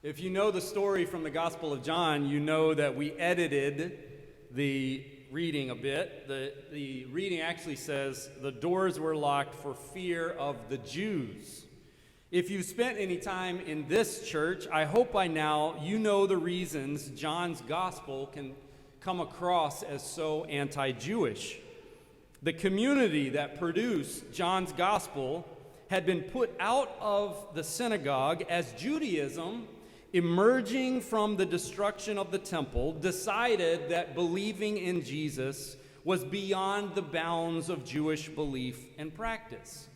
If you know the story from the Gospel of John, you know that we edited the reading a bit. The reading actually says, the doors were locked for fear of the Jews. If you've spent any time in this church, I hope by now you know the reasons John's Gospel can come across as so anti-Jewish. The community that produced John's Gospel had been put out of the synagogue as Judaism, emerging from the destruction of the temple, decided that believing in Jesus was beyond the bounds of Jewish belief and practice.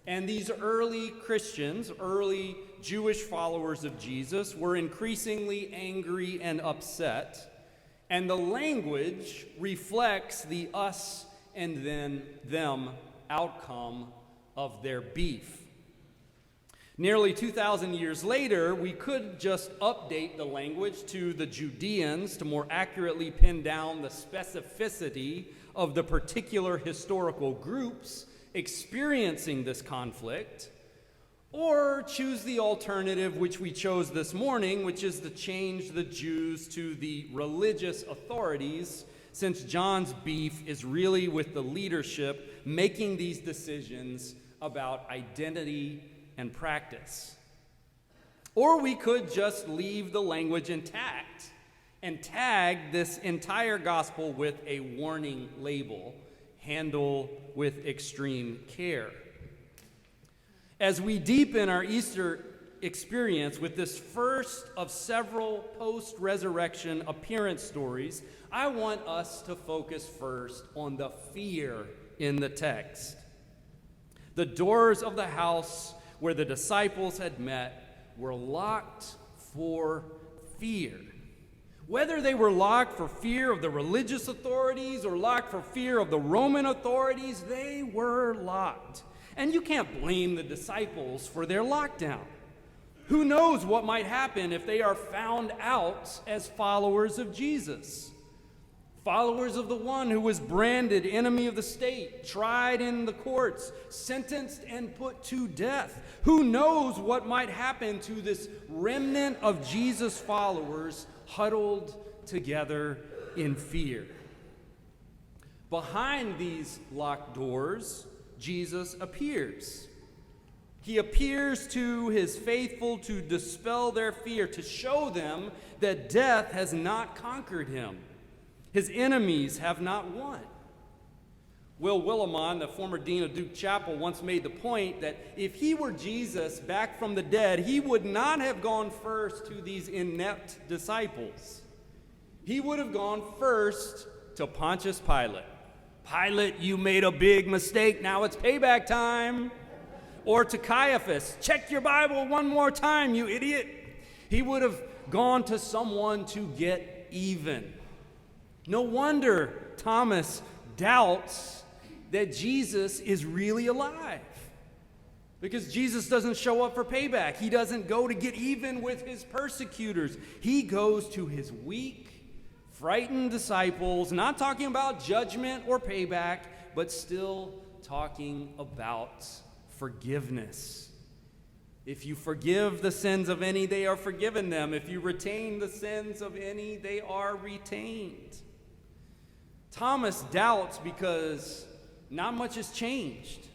And these early Christians, early Jewish followers of Jesus, were increasingly angry and upset, and the language reflects the us and then them outcome of their beef. Nearly 2,000 years later, we could just update the language to the Judeans to more accurately pin down the specificity of the particular historical groups experiencing this conflict, or choose the alternative which we chose this morning, which is to change the Jews to the religious authorities, since John's beef is really with the leadership making these decisions about identity and practice. Or we could just leave the language intact and tag this entire gospel with a warning label, handle with extreme care. As we deepen our Easter experience with this first of several post-resurrection appearance stories, I want us to focus first on the fear in the text. The doors of the house where the disciples had met were locked for fear. Whether they were locked for fear of the religious authorities or locked for fear of the Roman authorities, they were locked. And you can't blame the disciples for their lockdown. Who knows what might happen if they are found out as followers of Jesus? Followers of the one who was branded enemy of the state, tried in the courts, sentenced and put to death. Who knows what might happen to this remnant of Jesus followers huddled together in fear? Behind these locked doors, Jesus appears. He appears to his faithful to dispel their fear, to show them that death has not conquered him. His enemies have not won. Will Willimon, the former dean of Duke Chapel, once made the point that if he were Jesus back from the dead, he would not have gone first to these inept disciples. He would have gone first to Pontius Pilate. Pilate, you made a big mistake. Now it's payback time. Or to Caiaphas, check your Bible one more time, you idiot. He would have gone to someone to get even. No wonder Thomas doubts that Jesus is really alive, because Jesus doesn't show up for payback. He doesn't go to get even with his persecutors. He goes to his weak, frightened disciples, not talking about judgment or payback, but still talking about forgiveness. If you forgive the sins of any, they are forgiven them. If you retain the sins of any, they are retained. Thomas doubts because not much has changed.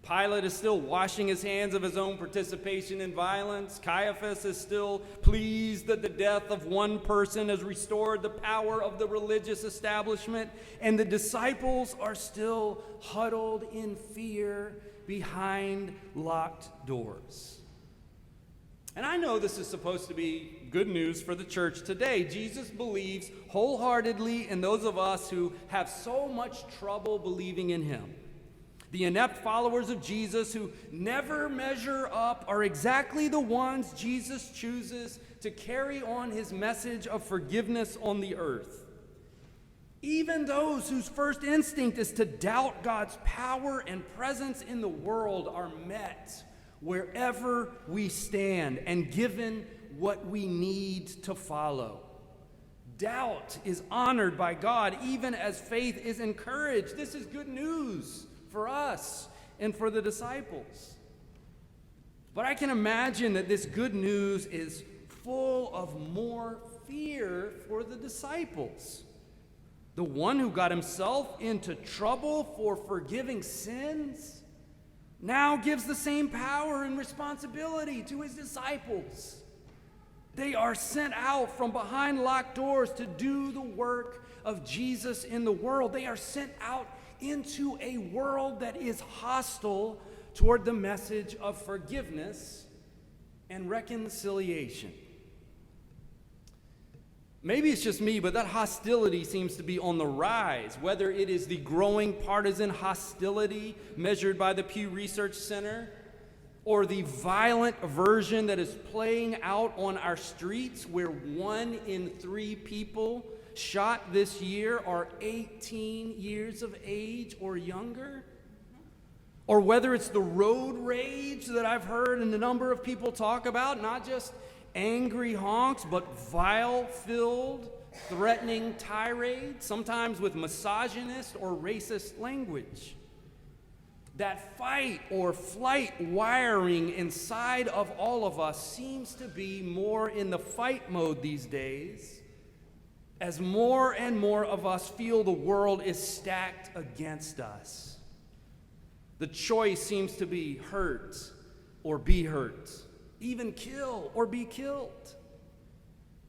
Pilate is still washing his hands of his own participation in violence. Caiaphas is still pleased that the death of one person has restored the power of the religious establishment. And the disciples are still huddled in fear behind locked doors. And I know this is supposed to be good news for the church today. Jesus believes wholeheartedly in those of us who have so much trouble believing in him. The inept followers of Jesus who never measure up are exactly the ones Jesus chooses to carry on his message of forgiveness on the earth. Even those whose first instinct is to doubt God's power and presence in the world are met wherever we stand and given what we need to follow. Doubt is honored by God even as faith is encouraged. This is good news for us and for the disciples. But I can imagine that this good news is full of more fear for the disciples. The one who got himself into trouble for forgiving sins now gives the same power and responsibility to his disciples. They are sent out from behind locked doors to do the work of Jesus in the world. They are sent out into a world that is hostile toward the message of forgiveness and reconciliation. Maybe it's just me, but that hostility seems to be on the rise, whether it is the growing partisan hostility measured by the Pew Research Center, or the violent aversion that is playing out on our streets, where 1 in 3 people shot this year are 18 years of age or younger. Or whether it's the road rage that I've heard and a number of people talk about, not just angry honks, but vile-filled, threatening tirades, sometimes with misogynist or racist language. That fight or flight wiring inside of all of us seems to be more in the fight mode these days, as more and more of us feel the world is stacked against us. The choice seems to be hurt or be hurt, even kill or be killed.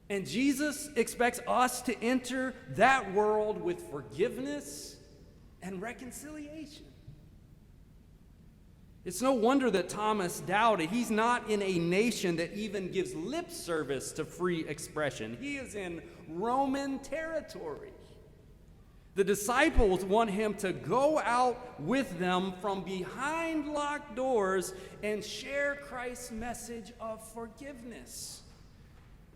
And Jesus expects us to enter that world with forgiveness and reconciliation. It's no wonder that Thomas doubted. He's not in a nation that even gives lip service to free expression. He is in Roman territory. The disciples want him to go out with them from behind locked doors and share Christ's message of forgiveness,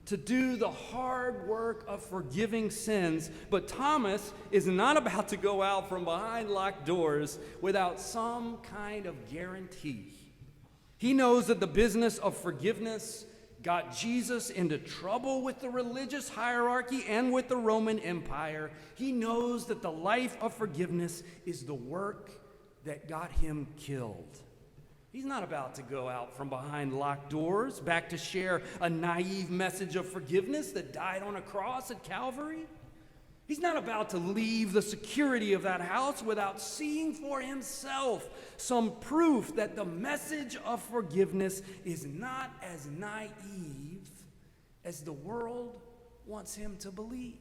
to do the hard work of forgiving sins. But Thomas is not about to go out from behind locked doors without some kind of guarantee. He knows that the business of forgiveness got Jesus into trouble with the religious hierarchy and with the Roman Empire. He knows that the life of forgiveness is the work that got him killed. He's not about to go out from behind locked doors, back to share a naive message of forgiveness that died on a cross at Calvary. He's not about to leave the security of that house without seeing for himself some proof that the message of forgiveness is not as naive as the world wants him to believe.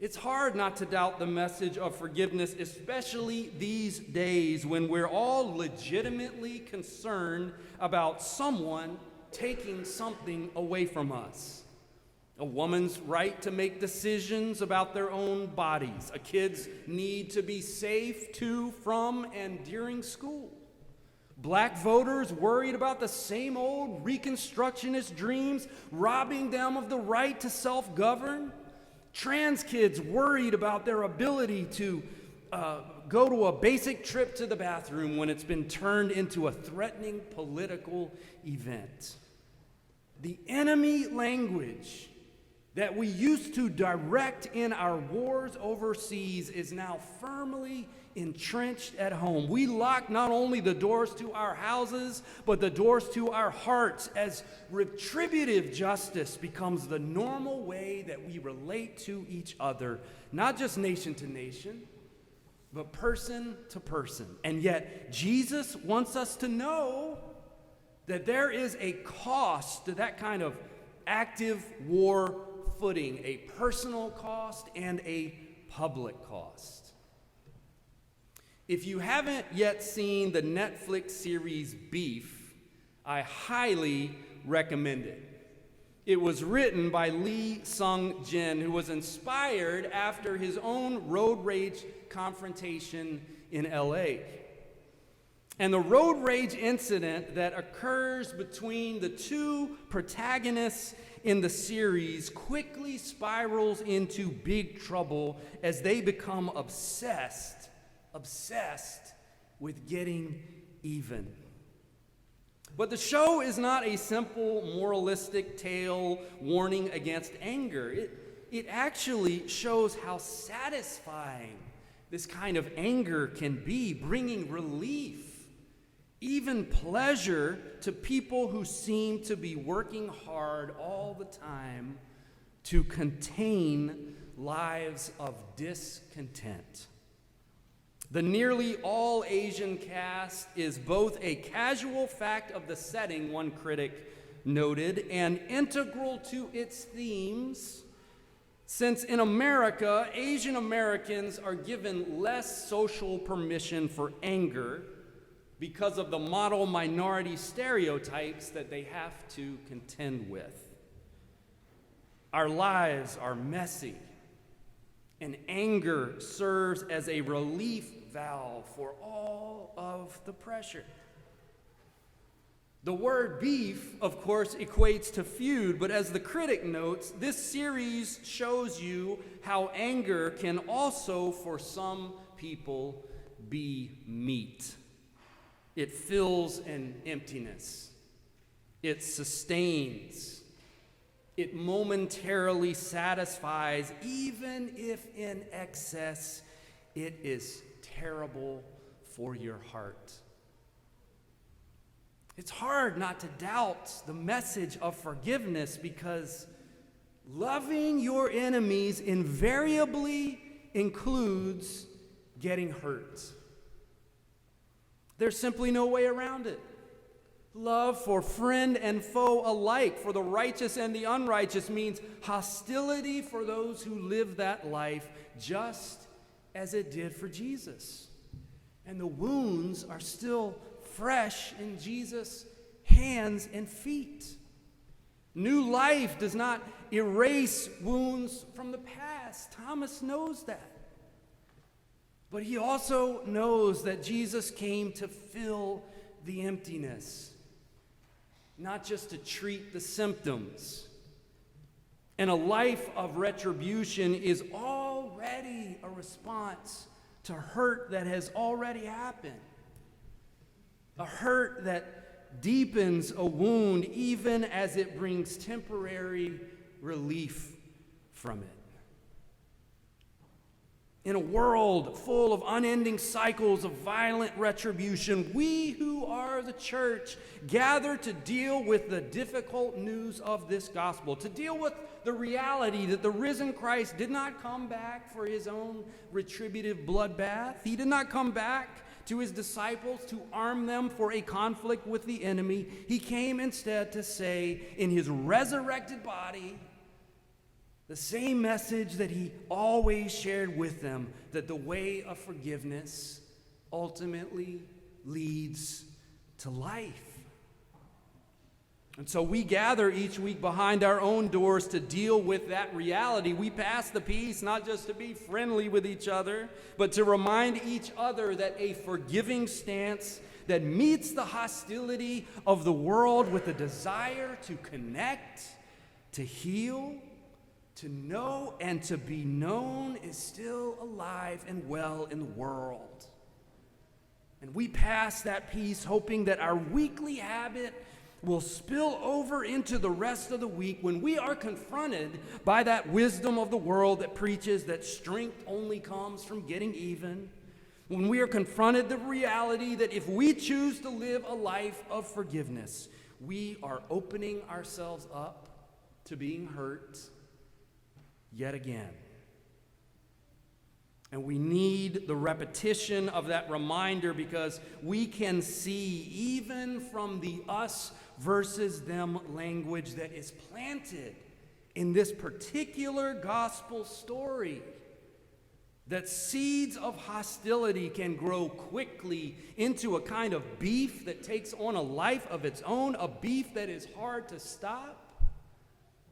It's hard not to doubt the message of forgiveness, especially these days when we're all legitimately concerned about someone taking something away from us. A woman's right to make decisions about their own bodies. A kid's need to be safe to, from, and during school. Black voters worried about the same old Reconstructionist dreams, robbing them of the right to self-govern. Trans kids worried about their ability to go to a basic trip to the bathroom when it's been turned into a threatening political event. The enemy language that we used to direct in our wars overseas is now firmly entrenched at home. We lock not only the doors to our houses, but the doors to our hearts as retributive justice becomes the normal way that we relate to each other, not just nation to nation, but person to person. And yet, Jesus wants us to know that there is a cost to that kind of active war footing, a personal cost and a public cost. If you haven't yet seen the Netflix series Beef, I highly recommend it. It was written by Lee Sung-jin, who was inspired after his own road rage confrontation in LA. And the road rage incident that occurs between the two protagonists in the series quickly spirals into big trouble as they become obsessed with getting even. But the show is not a simple moralistic tale warning against anger. It actually shows how satisfying this kind of anger can be, bringing relief even pleasure to people who seem to be working hard all the time to contain lives of discontent. The nearly all Asian cast is both a casual fact of the setting, one critic noted, and integral to its themes, since in America, Asian Americans are given less social permission for anger because of the model minority stereotypes that they have to contend with. Our lives are messy, and anger serves as a relief valve for all of the pressure. The word beef, of course, equates to feud, but as the critic notes, this series shows you how anger can also, for some people, be meat. It fills an emptiness. It sustains. It momentarily satisfies, even if in excess, it is terrible for your heart. It's hard not to doubt the message of forgiveness because loving your enemies invariably includes getting hurt. There's simply no way around it. Love for friend and foe alike, for the righteous and the unrighteous, means hostility for those who live that life, just as it did for Jesus. And the wounds are still fresh in Jesus' hands and feet. New life does not erase wounds from the past. Thomas knows that. But he also knows that Jesus came to fill the emptiness, not just to treat the symptoms. And a life of retribution is already a response to hurt that has already happened. A hurt that deepens a wound even as it brings temporary relief from it. In a world full of unending cycles of violent retribution, we who are the church gather to deal with the difficult news of this gospel, to deal with the reality that the risen Christ did not come back for his own retributive bloodbath. He did not come back to his disciples to arm them for a conflict with the enemy. He came instead to say in his resurrected body the same message that he always shared with them, that the way of forgiveness ultimately leads to life. And so we gather each week behind our own doors to deal with that reality. We pass the peace not just to be friendly with each other, but to remind each other that a forgiving stance that meets the hostility of the world with a desire to connect, to heal, to know, and to be known is still alive and well in the world. And we pass that peace hoping that our weekly habit will spill over into the rest of the week when we are confronted by that wisdom of the world that preaches that strength only comes from getting even. When we are confronted the reality that if we choose to live a life of forgiveness, we are opening ourselves up to being hurt yet again. And we need the repetition of that reminder because we can see, even from the us versus them language that is planted in this particular gospel story, that seeds of hostility can grow quickly into a kind of beef that takes on a life of its own, a beef that is hard to stop,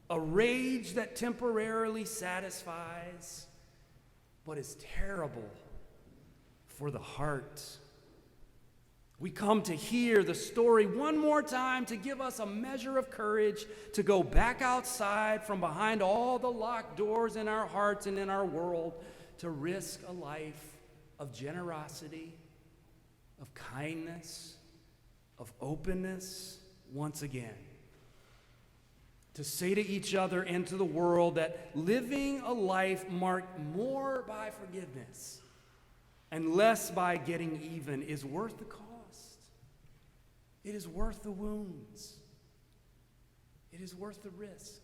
a rage that temporarily satisfies, but is terrible for the heart. We come to hear the story one more time to give us a measure of courage to go back outside from behind all the locked doors in our hearts and in our world to risk a life of generosity, of kindness, of openness once again. To say to each other and to the world that living a life marked more by forgiveness and less by getting even is worth the cost. It is worth the wounds. It is worth the risk.